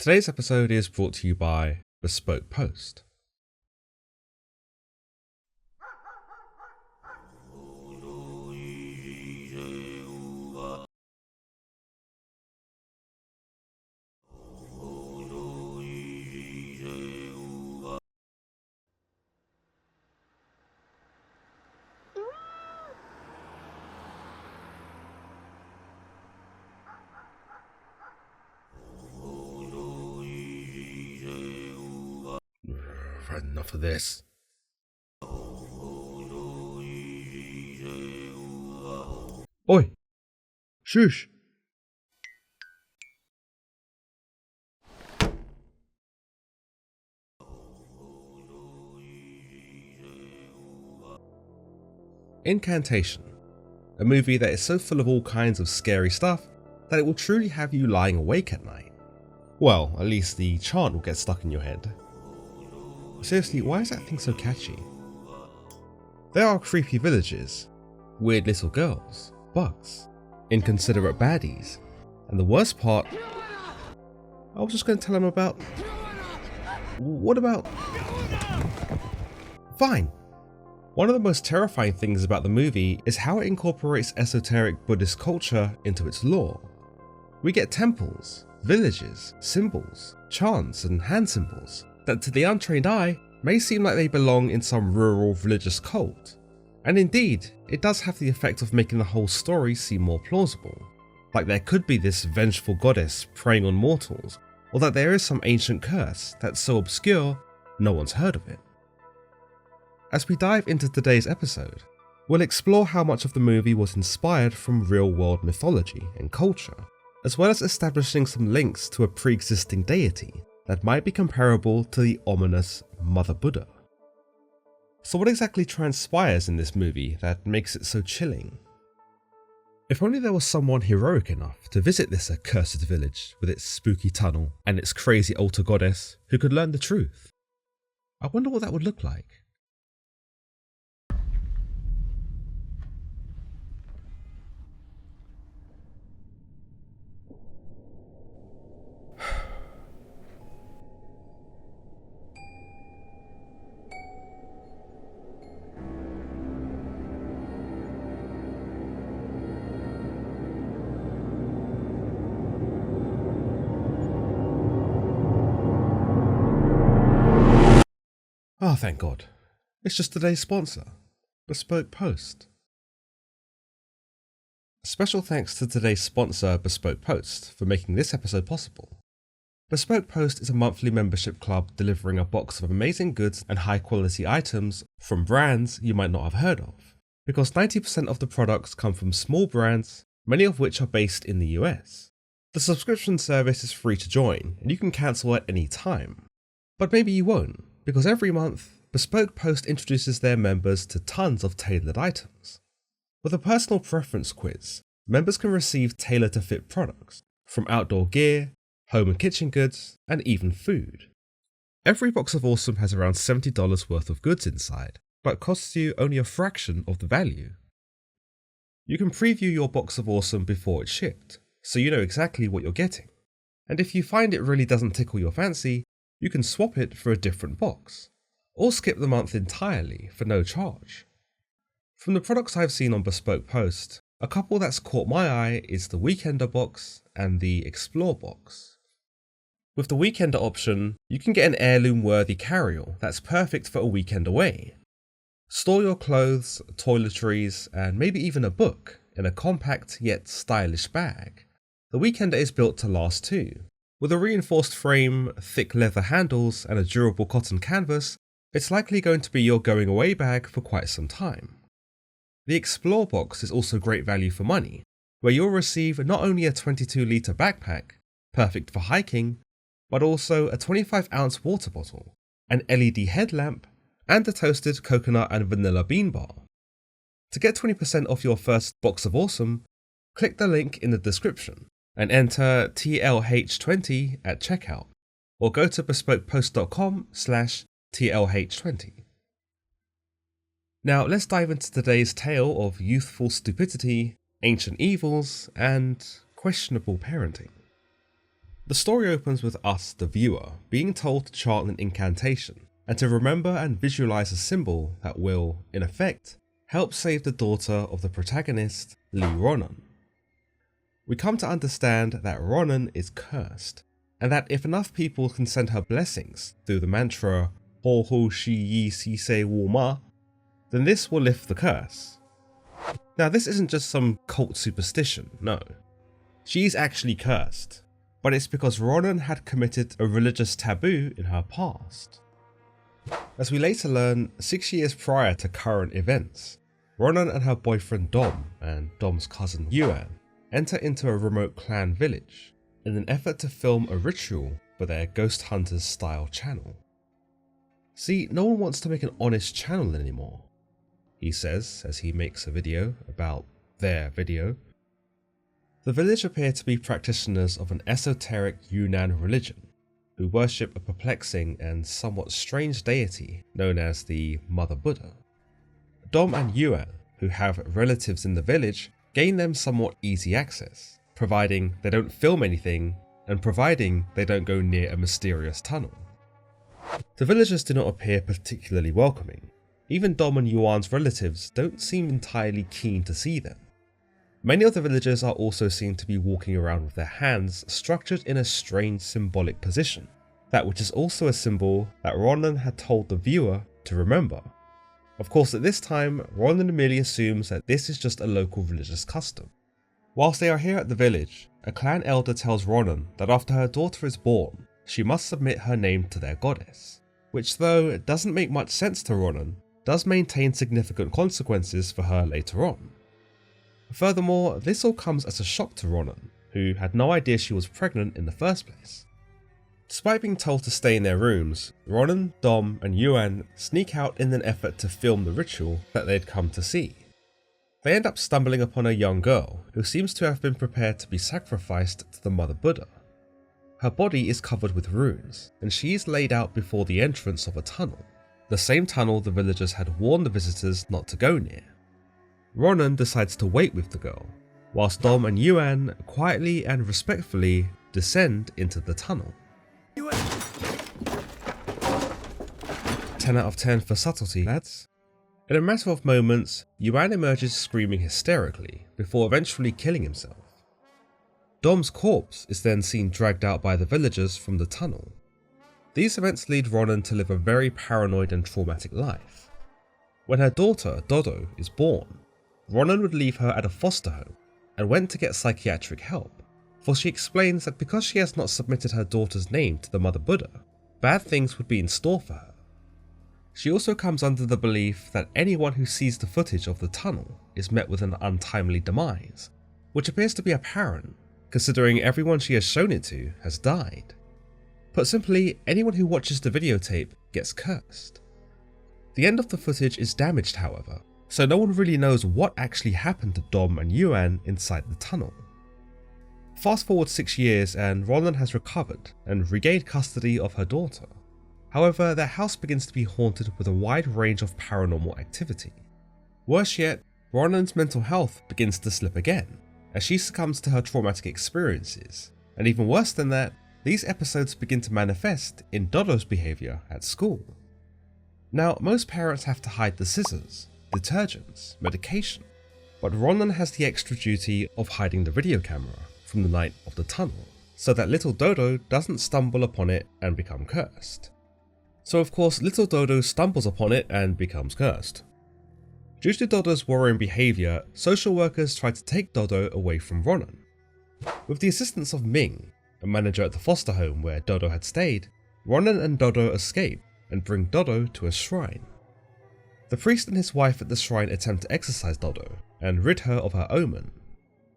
Today's episode is brought to you by Bespoke Post. I've had enough of this. Oi! Shush! Incantation, a movie that is so full of all kinds of scary stuff that it will truly have you lying awake at night. Well, at least the chant will get stuck in your head. Seriously, why is that thing so catchy? There are creepy villages, weird little girls, bugs, inconsiderate baddies, and the worst part, I was just going to tell him about... What about... Fine. One of the most terrifying things about the movie is how it incorporates esoteric Buddhist culture into its lore. We get temples, villages, symbols, chants, and hand symbols that to the untrained eye may seem like they belong in some rural religious cult. And indeed, it does have the effect of making the whole story seem more plausible. Like there could be this vengeful goddess preying on mortals, or that there is some ancient curse that's so obscure no one's heard of it. As we dive into today's episode, we'll explore how much of the movie was inspired from real-world mythology and culture, as well as establishing some links to a pre-existing deity that might be comparable to the ominous Mother Buddha. So what exactly transpires in this movie that makes it so chilling? If only there was someone heroic enough to visit this accursed village with its spooky tunnel and its crazy altar goddess who could learn the truth. I wonder what that would look like. Oh, thank God. It's just today's sponsor, Bespoke Post. Special thanks to today's sponsor, Bespoke Post, for making this episode possible. Bespoke Post is a monthly membership club delivering a box of amazing goods and high quality items from brands you might not have heard of, because 90% of the products come from small brands, many of which are based in the US. The subscription service is free to join, and you can cancel at any time. But maybe you won't, because every month, Bespoke Post introduces their members to tons of tailored items. With a personal preference quiz, members can receive tailor-to-fit products, from outdoor gear, home and kitchen goods, and even food. Every box of Awesome has around $70 worth of goods inside, but costs you only a fraction of the value. You can preview your box of Awesome before it's shipped, so you know exactly what you're getting. And if you find it really doesn't tickle your fancy, you can swap it for a different box, or skip the month entirely for no charge. From the products I've seen on Bespoke Post, a couple that's caught my eye is the Weekender box and the Explore box. With the Weekender option, you can get an heirloom-worthy carry-all that's perfect for a weekend away. Store your clothes, toiletries, and maybe even a book in a compact yet stylish bag. The Weekender is built to last too. With a reinforced frame, thick leather handles, and a durable cotton canvas, it's likely going to be your going away bag for quite some time. The Explore box is also great value for money, where you'll receive not only a 22-litre backpack, perfect for hiking, but also a 25-ounce water bottle, an LED headlamp, and a toasted coconut and vanilla bean bar. To get 20% off your first box of Awesome, click the link in the description and enter TLH20 at checkout, or go to bespokepost.com/TLH20. Now let's dive into today's tale of youthful stupidity, ancient evils, and questionable parenting. The story opens with us, the viewer, being told to chant an incantation and to remember and visualize a symbol that will, in effect, help save the daughter of the protagonist, Lee Ronan. We come to understand that Ronan is cursed, and that if enough people can send her blessings through the mantra Ho Ho Shi Yi Si Se Wu Ma, then this will lift the curse. Now, this isn't just some cult superstition, no. She's actually cursed, but it's because Ronan had committed a religious taboo in her past. As we later learn, 6 years prior to current events, Ronan and her boyfriend Dom and Dom's cousin Yuan enter into a remote clan village in an effort to film a ritual for their Ghost Hunters style channel. See, no one wants to make an honest channel anymore, he says as he makes a video about their video. The village appear to be practitioners of an esoteric Yunnan religion who worship a perplexing and somewhat strange deity known as the Mother Buddha. Dom and Yuan, who have relatives in the village, gain them somewhat easy access, providing they don't film anything and providing they don't go near a mysterious tunnel. The villagers do not appear particularly welcoming. Even Dom and Yuan's relatives don't seem entirely keen to see them. Many of the villagers are also seen to be walking around with their hands structured in a strange symbolic position, that which is also a symbol that Ronan had told the viewer to remember. Of course, at this time, Ronan merely assumes that this is just a local religious custom. Whilst they are here at the village, a clan elder tells Ronan that after her daughter is born, she must submit her name to their goddess, which, though it doesn't make much sense to Ronan, does maintain significant consequences for her later on. Furthermore, this all comes as a shock to Ronan, who had no idea she was pregnant in the first place. Despite being told to stay in their rooms, Ronan, Dom and Yuan sneak out in an effort to film the ritual that they'd come to see. They end up stumbling upon a young girl who seems to have been prepared to be sacrificed to the Mother Buddha. Her body is covered with runes, and she is laid out before the entrance of a tunnel, the same tunnel the villagers had warned the visitors not to go near. Ronan decides to wait with the girl, whilst Dom and Yuan quietly and respectfully descend into the tunnel. 10 out of 10 for subtlety, lads. In a matter of moments, Yuan emerges screaming hysterically before eventually killing himself. Dom's corpse is then seen dragged out by the villagers from the tunnel. These events lead Ronan to live a very paranoid and traumatic life. When her daughter, Dodo, is born, Ronan would leave her at a foster home and went to get psychiatric help, for she explains that because she has not submitted her daughter's name to the Mother Buddha, bad things would be in store for her. She also comes under the belief that anyone who sees the footage of the tunnel is met with an untimely demise, which appears to be apparent considering everyone she has shown it to has died. Put simply, anyone who watches the videotape gets cursed. The end of the footage is damaged, however, so no one really knows what actually happened to Dom and Yuan inside the tunnel. Fast forward 6 years and Ronan has recovered and regained custody of her daughter. However, their house begins to be haunted with a wide range of paranormal activity. Worse yet, Ronan's mental health begins to slip again, as she succumbs to her traumatic experiences, and even worse than that, these episodes begin to manifest in Dodo's behaviour at school. Now, most parents have to hide the scissors, detergents, medication, but Ronan has the extra duty of hiding the video camera from the night of the tunnel, so that little Dodo doesn't stumble upon it and become cursed. So of course, little Dodo stumbles upon it and becomes cursed. Due to Dodo's worrying behaviour, social workers try to take Dodo away from Ronan. With the assistance of Ming, a manager at the foster home where Dodo had stayed, Ronan and Dodo escape and bring Dodo to a shrine. The priest and his wife at the shrine attempt to exorcise Dodo and rid her of her omen.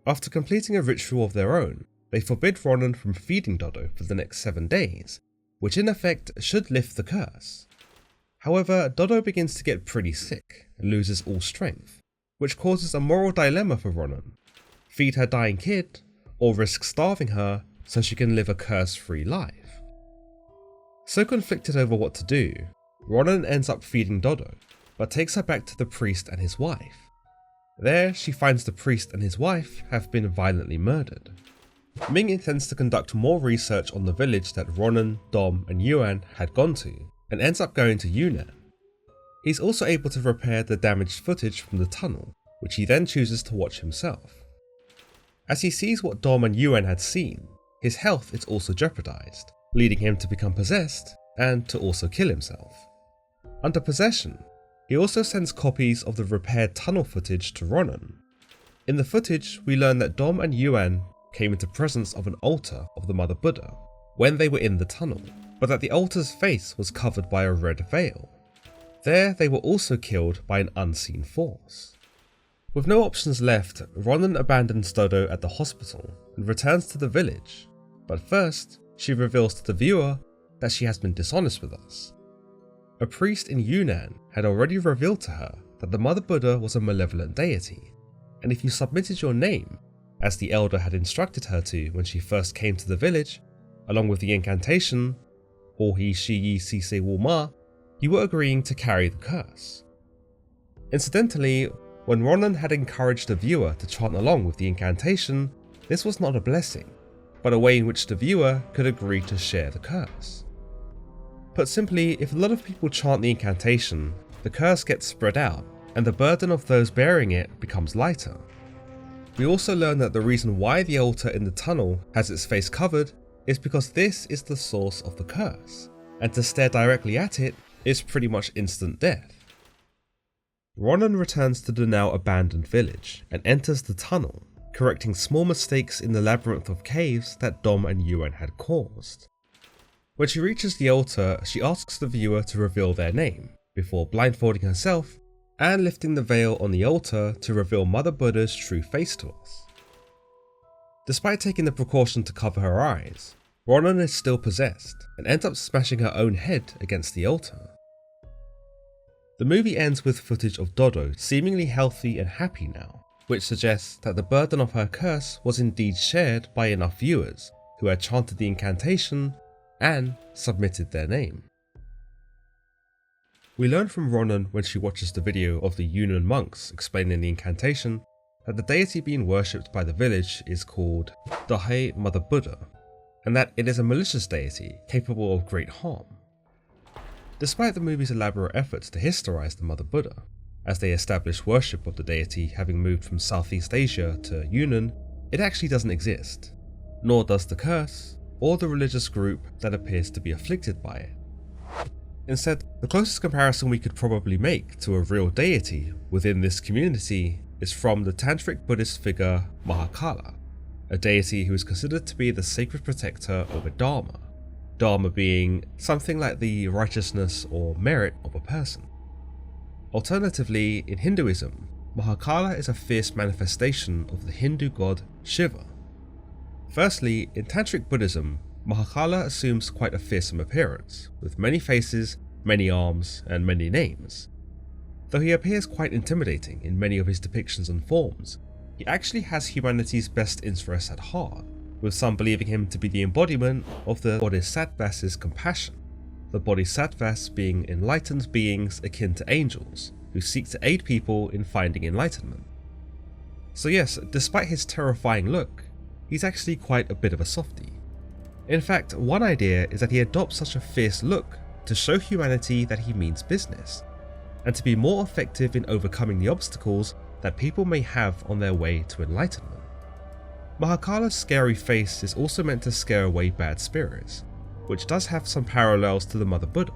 After completing a ritual of their own, they forbid Ronan from feeding Dodo for the next 7 days, which in effect should lift the curse. However, Dodo begins to get pretty sick and loses all strength, which causes a moral dilemma for Ronan: feed her dying kid, or risk starving her so she can live a curse-free life. So conflicted over what to do, Ronan ends up feeding Dodo, but takes her back to the priest and his wife. There, she finds the priest and his wife have been violently murdered. Ming intends to conduct more research on the village that Ronan, Dom and Yuan had gone to, and ends up going to Yunnan. He's also able to repair the damaged footage from the tunnel, which he then chooses to watch himself. As he sees what Dom and Yuan had seen, his health is also jeopardized, leading him to become possessed and to also kill himself. Under possession, he also sends copies of the repaired tunnel footage to Ronan. In the footage, we learn that Dom and Yuan came into presence of an altar of the Mother Buddha when they were in the tunnel, but that the altar's face was covered by a red veil. There, they were also killed by an unseen force. With no options left, Ronan abandons Dodo at the hospital and returns to the village, but first, she reveals to the viewer that she has been dishonest with us. A priest in Yunnan had already revealed to her that the Mother Buddha was a malevolent deity, and if you submitted your name, as the elder had instructed her to when she first came to the village, along with the incantation, Hohi Shiyi Sise Wu Ma, you were agreeing to carry the curse. Incidentally, when Ronan had encouraged the viewer to chant along with the incantation, this was not a blessing, but a way in which the viewer could agree to share the curse. Put simply, if a lot of people chant the incantation, the curse gets spread out, and the burden of those bearing it becomes lighter. We also learn that the reason why the altar in the tunnel has its face covered is because this is the source of the curse, and to stare directly at it is pretty much instant death. Ronan returns to the now abandoned village and enters the tunnel, correcting small mistakes in the labyrinth of caves that Dom and Yuan had caused. When she reaches the altar, she asks the viewer to reveal their name, before blindfolding herself and lifting the veil on the altar to reveal Mother Buddha's true face to us. Despite taking the precaution to cover her eyes, Ronan is still possessed and ends up smashing her own head against the altar. The movie ends with footage of Dodo seemingly healthy and happy now, which suggests that the burden of her curse was indeed shared by enough viewers who had chanted the incantation and submitted their name. We learn from Ronan when she watches the video of the Yunnan monks explaining the incantation that the deity being worshipped by the village is called Dahe Mother Buddha, and that it is a malicious deity capable of great harm. Despite the movie's elaborate efforts to historize the Mother Buddha, as they establish worship of the deity having moved from Southeast Asia to Yunnan, it actually doesn't exist, nor does the curse or the religious group that appears to be afflicted by it. Instead, the closest comparison we could probably make to a real deity within this community is from the tantric Buddhist figure Mahakala, a deity who is considered to be the sacred protector over Dharma, Dharma being something like the righteousness or merit of a person. Alternatively, in Hinduism, Mahakala is a fierce manifestation of the Hindu god Shiva. Firstly, in tantric Buddhism, Mahakala assumes quite a fearsome appearance, with many faces, many arms, and many names. Though he appears quite intimidating in many of his depictions and forms, he actually has humanity's best interests at heart, with some believing him to be the embodiment of the Bodhisattvas' compassion, the Bodhisattvas being enlightened beings akin to angels, who seek to aid people in finding enlightenment. So yes, despite his terrifying look, he's actually quite a bit of a softie. In fact, one idea is that he adopts such a fierce look to show humanity that he means business, and to be more effective in overcoming the obstacles that people may have on their way to enlightenment. Mahakala's scary face is also meant to scare away bad spirits, which does have some parallels to the Mother Buddha.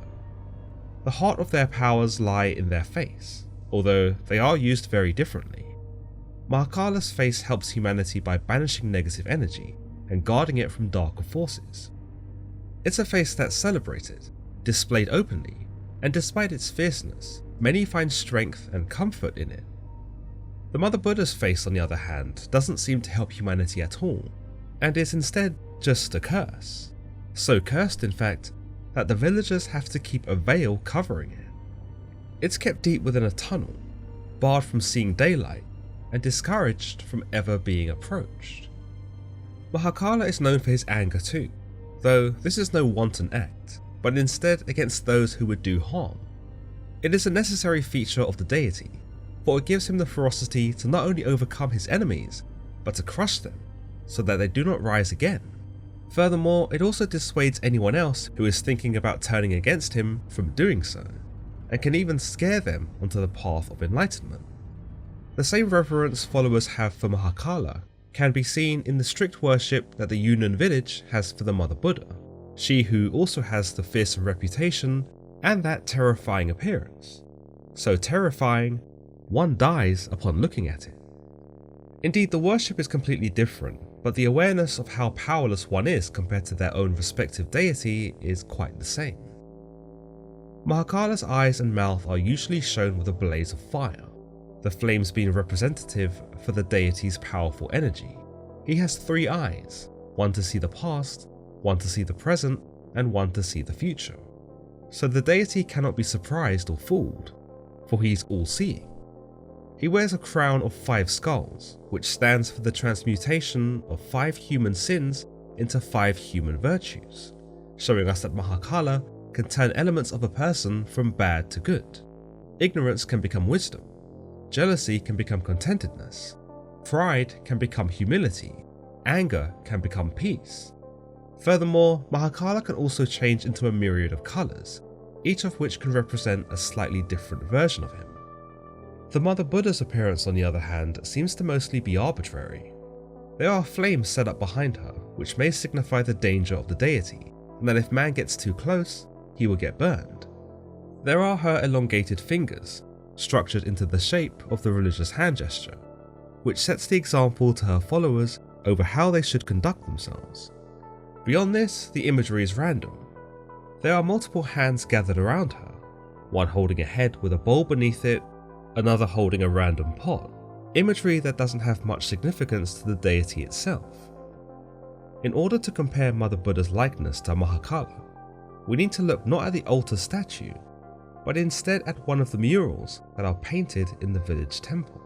The heart of their powers lie in their face, although they are used very differently. Mahakala's face helps humanity by banishing negative energy and guarding it from darker forces. It's a face that's celebrated, displayed openly, and despite its fierceness, many find strength and comfort in it. The Mother Buddha's face, on the other hand, doesn't seem to help humanity at all, and is instead just a curse. So cursed, in fact, that the villagers have to keep a veil covering it. It's kept deep within a tunnel, barred from seeing daylight, and discouraged from ever being approached. Mahakala is known for his anger too, though this is no wanton act, but instead against those who would do harm. It is a necessary feature of the deity, for it gives him the ferocity to not only overcome his enemies, but to crush them, so that they do not rise again. Furthermore, it also dissuades anyone else who is thinking about turning against him from doing so, and can even scare them onto the path of enlightenment. The same reverence followers have for Mahakala can be seen in the strict worship that the Yunnan village has for the Mother Buddha, she who also has the fearsome reputation and that terrifying appearance. So terrifying, one dies upon looking at it. Indeed, the worship is completely different, but the awareness of how powerless one is compared to their own respective deity is quite the same. Mahakala's eyes and mouth are usually shown with a blaze of fire, the flames being representative for the deity's powerful energy. He has 3 eyes, one to see the past, one to see the present, and one to see the future. So the deity cannot be surprised or fooled, for he is all-seeing. He wears a crown of 5 skulls, which stands for the transmutation of 5 human sins into 5 human virtues, showing us that Mahakala can turn elements of a person from bad to good. Ignorance can become wisdom, jealousy can become contentedness, pride can become humility, anger can become peace. Furthermore, Mahakala can also change into a myriad of colours, each of which can represent a slightly different version of him. The Mother Buddha's appearance, on the other hand, seems to mostly be arbitrary. There are flames set up behind her, which may signify the danger of the deity, and that if man gets too close, he will get burned. There are her elongated fingers, structured into the shape of the religious hand gesture, which sets the example to her followers over how they should conduct themselves. Beyond this, the imagery is random. There are multiple hands gathered around her, one holding a head with a bowl beneath it, another holding a random pot, imagery that doesn't have much significance to the deity itself. In order to compare Mother Buddha's likeness to Mahakala, we need to look not at the altar statue, but instead at one of the murals that are painted in the village temple.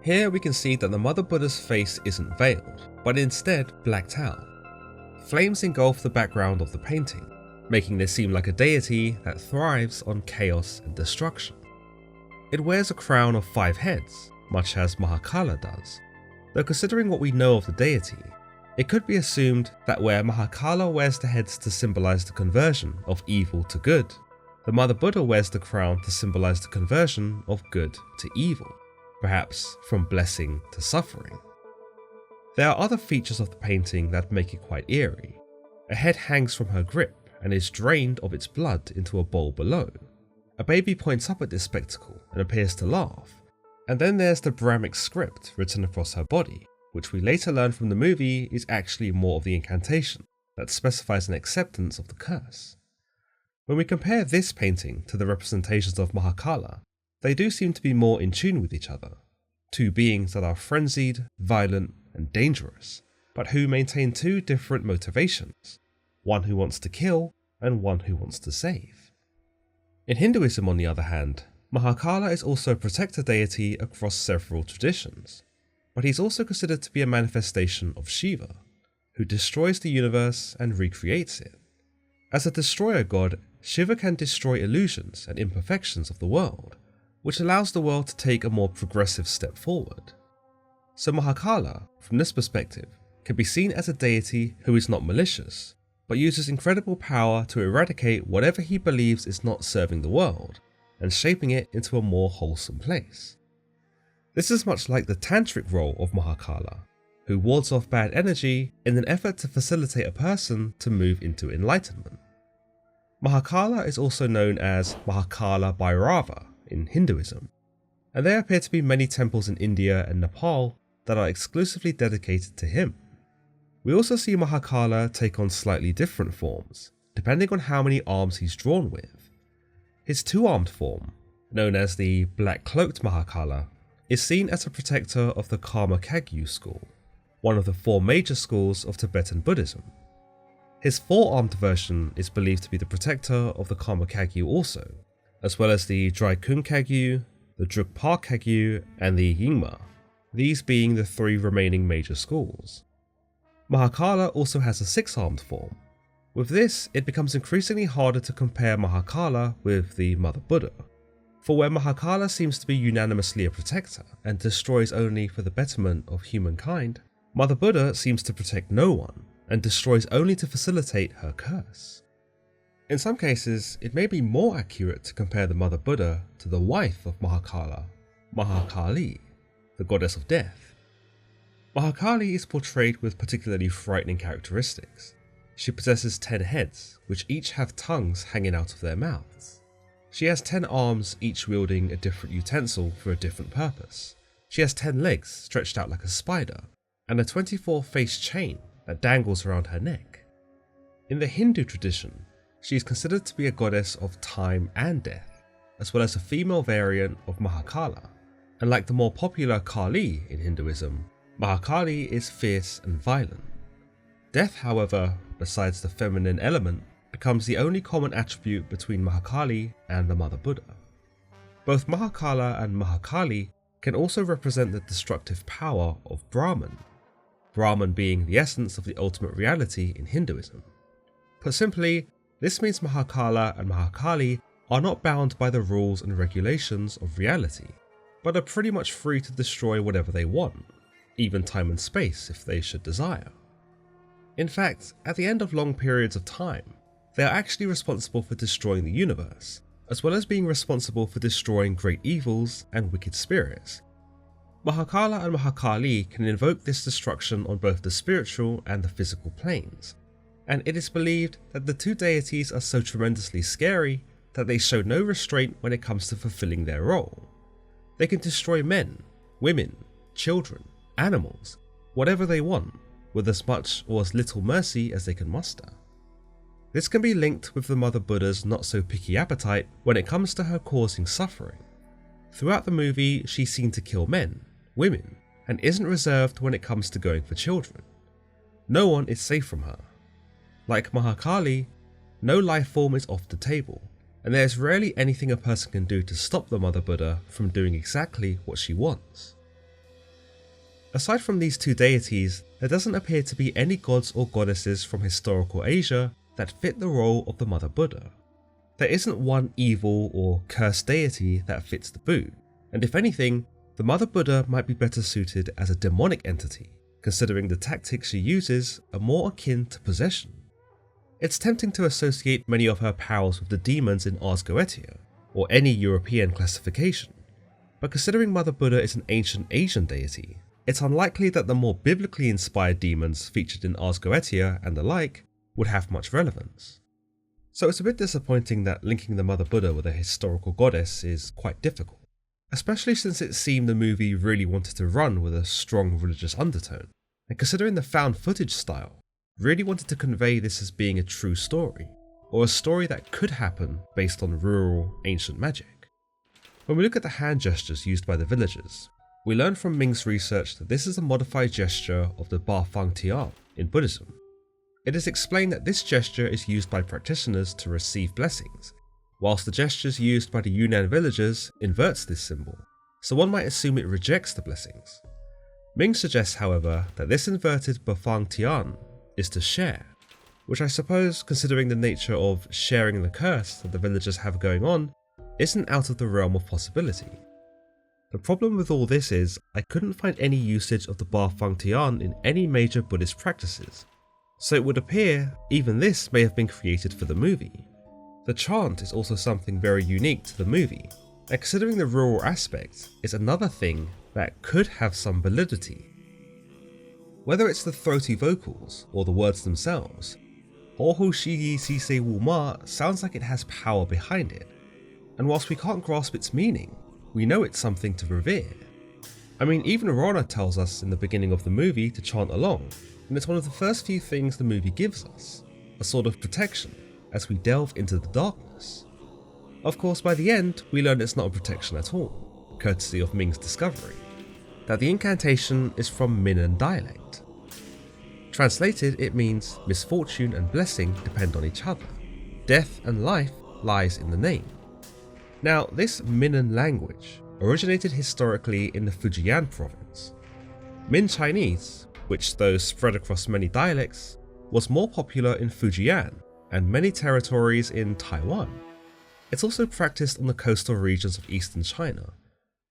Here we can see that the Mother Buddha's face isn't veiled, but instead blacked out. Flames engulf the background of the painting, making this seem like a deity that thrives on chaos and destruction. It wears a crown of 5 heads, much as Mahakala does, though considering what we know of the deity, it could be assumed that where Mahakala wears the heads to symbolize the conversion of evil to good, the Mother Buddha wears the crown to symbolize the conversion of good to evil, perhaps from blessing to suffering. There are other features of the painting that make it quite eerie. A head hangs from her grip and is drained of its blood into a bowl below. A baby points up at this spectacle and appears to laugh. And then there's the Brahmic script written across her body, which we later learn from the movie is actually more of the incantation that specifies an acceptance of the curse. When we compare this painting to the representations of Mahakala, they do seem to be more in tune with each other. 2 beings that are frenzied, violent, and dangerous, but who maintain 2 different motivations, one who wants to kill and one who wants to save. In Hinduism, on the other hand, Mahakala is also a protector deity across several traditions, but he's also considered to be a manifestation of Shiva, who destroys the universe and recreates it. As a destroyer god, Shiva can destroy illusions and imperfections of the world, which allows the world to take a more progressive step forward. So Mahakala, from this perspective, can be seen as a deity who is not malicious, but uses incredible power to eradicate whatever he believes is not serving the world, and shaping it into a more wholesome place. This is much like the tantric role of Mahakala, who wards off bad energy in an effort to facilitate a person to move into enlightenment. Mahakala is also known as Mahakala Bhairava in Hinduism, and there appear to be many temples in India and Nepal that are exclusively dedicated to him. We also see Mahakala take on slightly different forms, depending on how many arms he's drawn with. His 2-armed form, known as the Black-Cloaked Mahakala, is seen as a protector of the Karma Kagyu school, one of the 4 major schools of Tibetan Buddhism. His 4-armed version is believed to be the protector of the Karma Kagyu also, as well as the Draikung Kagyu, the Drukpa Kagyu, and the Yingma, these being the 3 remaining major schools. Mahakala also has a 6-armed form. With this, it becomes increasingly harder to compare Mahakala with the Mother Buddha, for where Mahakala seems to be unanimously a protector and destroys only for the betterment of humankind, Mother Buddha seems to protect no one and destroys only to facilitate her curse. In some cases, it may be more accurate to compare the Mother Buddha to the wife of Mahakala, Mahakali, the goddess of death. Mahakali is portrayed with particularly frightening characteristics. She possesses 10 heads, which each have tongues hanging out of their mouths. She has 10 arms, each wielding a different utensil for a different purpose. She has 10 legs stretched out like a spider, and a 24-faced chain that dangles around her neck. In the Hindu tradition, she is considered to be a goddess of time and death, as well as a female variant of Mahakala, and like the more popular Kali in Hinduism, Mahakali is fierce and violent. Death, however, besides the feminine element, becomes the only common attribute between Mahakali and the Mother Buddha. Both Mahakala and Mahakali can also represent the destructive power of Brahman, Brahman being the essence of the ultimate reality in Hinduism. Put simply, this means Mahakala and Mahakali are not bound by the rules and regulations of reality, but are pretty much free to destroy whatever they want, even time and space if they should desire. In fact, at the end of long periods of time, they are actually responsible for destroying the universe, as well as being responsible for destroying great evils and wicked spirits. Mahakala and Mahakali can invoke this destruction on both the spiritual and the physical planes, and it is believed that the two deities are so tremendously scary that they show no restraint when it comes to fulfilling their role. They can destroy men, women, children, animals, whatever they want, with as much or as little mercy as they can muster. This can be linked with the Mother Buddha's not so picky appetite when it comes to her causing suffering. Throughout the movie, she's seen to kill men, women, and isn't reserved when it comes to going for children. No one is safe from her. Like Mahakali, no life form is off the table, and there is rarely anything a person can do to stop the Mother Buddha from doing exactly what she wants. Aside from these two deities, there doesn't appear to be any gods or goddesses from historical Asia that fit the role of the Mother Buddha. There isn't one evil or cursed deity that fits the boot, and if anything, the Mother Buddha might be better suited as a demonic entity, considering the tactics she uses are more akin to possession. It's tempting to associate many of her powers with the demons in Ars Goetia, or any European classification, but considering Mother Buddha is an ancient Asian deity, it's unlikely that the more biblically inspired demons featured in Ars Goetia and the like would have much relevance. So it's a bit disappointing that linking the Mother Buddha with a historical goddess is quite difficult, especially since it seemed the movie really wanted to run with a strong religious undertone, and considering the found footage style, really wanted to convey this as being a true story, or a story that could happen based on rural ancient magic. When we look at the hand gestures used by the villagers, we learn from Ming's research that this is a modified gesture of the Ba Fang Tian in Buddhism. It is explained that this gesture is used by practitioners to receive blessings, whilst the gestures used by the Yunnan villagers inverts this symbol, so one might assume it rejects the blessings. Ming suggests, however, that this inverted Ba Fang Tian is to share, which I suppose, considering the nature of sharing the curse that the villagers have going on, isn't out of the realm of possibility. The problem with all this is, I couldn't find any usage of the Ba Fang Tian in any major Buddhist practices, so it would appear even this may have been created for the movie. The chant is also something very unique to the movie, and considering the rural aspect, is another thing that could have some validity. Whether it's the throaty vocals or the words themselves, Ohu Shigi Sise Wu Ma sounds like it has power behind it, and whilst we can't grasp its meaning, we know it's something to revere. I mean, even Rana tells us in the beginning of the movie to chant along, and it's one of the first few things the movie gives us, a sort of protection as we delve into the darkness. Of course, by the end, we learn it's not a protection at all, courtesy of Ming's discovery, that the incantation is from Minnan dialect. Translated, it means misfortune and blessing depend on each other. Death and life lies in the name. Now, this Minnan language originated historically in the Fujian province. Min Chinese, which though spread across many dialects, was more popular in Fujian and many territories in Taiwan. It's also practiced on the coastal regions of eastern China,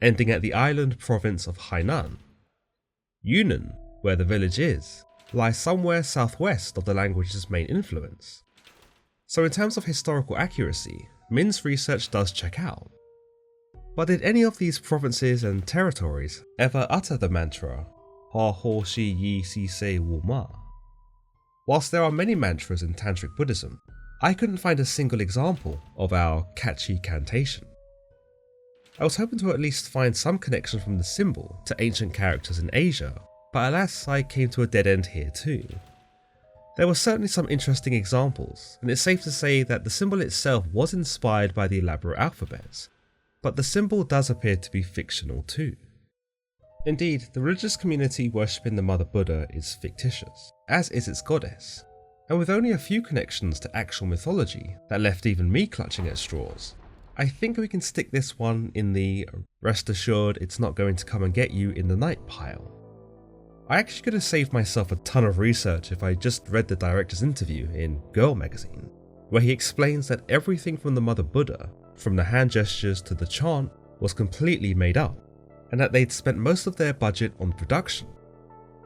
ending at the island province of Hainan. Yunnan, where the village is, lies somewhere southwest of the language's main influence. So in terms of historical accuracy, Min's research does check out. But did any of these provinces and territories ever utter the mantra, Ha Ho Shi Yi Si Se Wu Ma? Whilst there are many mantras in Tantric Buddhism, I couldn't find a single example of our catchy cantation. I was hoping to at least find some connection from the symbol to ancient characters in Asia, but alas, I came to a dead end here too. There were certainly some interesting examples, and it's safe to say that the symbol itself was inspired by the elaborate alphabets, but the symbol does appear to be fictional too. Indeed, the religious community worshipping the Mother Buddha is fictitious, as is its goddess, and with only a few connections to actual mythology that left even me clutching at straws, I think we can stick this one in the rest assured it's not going to come and get you in the night pile. I actually could have saved myself a ton of research if I just read the director's interview in Girl magazine, where he explains that everything from the Mother Buddha, from the hand gestures to the chant, was completely made up, and that they'd spent most of their budget on production,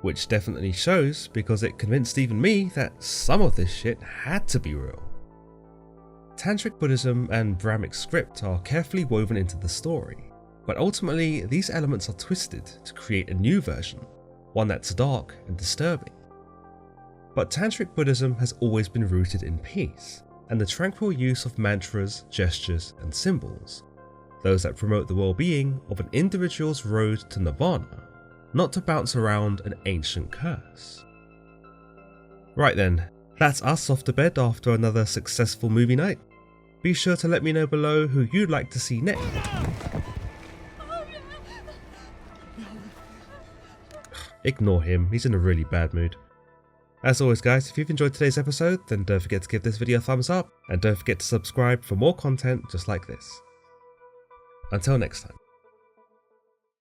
which definitely shows because it convinced even me that some of this shit had to be real. Tantric Buddhism and Brahmic script are carefully woven into the story, but ultimately these elements are twisted to create a new version, one that's dark and disturbing. But Tantric Buddhism has always been rooted in peace, and the tranquil use of mantras, gestures, and symbols, those that promote the well-being of an individual's road to nirvana, not to bounce around an ancient curse. Right then, that's us off to bed after another successful movie night. Be sure to let me know below who you'd like to see next. Ignore him, he's in a really bad mood. As always guys, if you've enjoyed today's episode, then don't forget to give this video a thumbs up, and don't forget to subscribe for more content just like this. Until next time.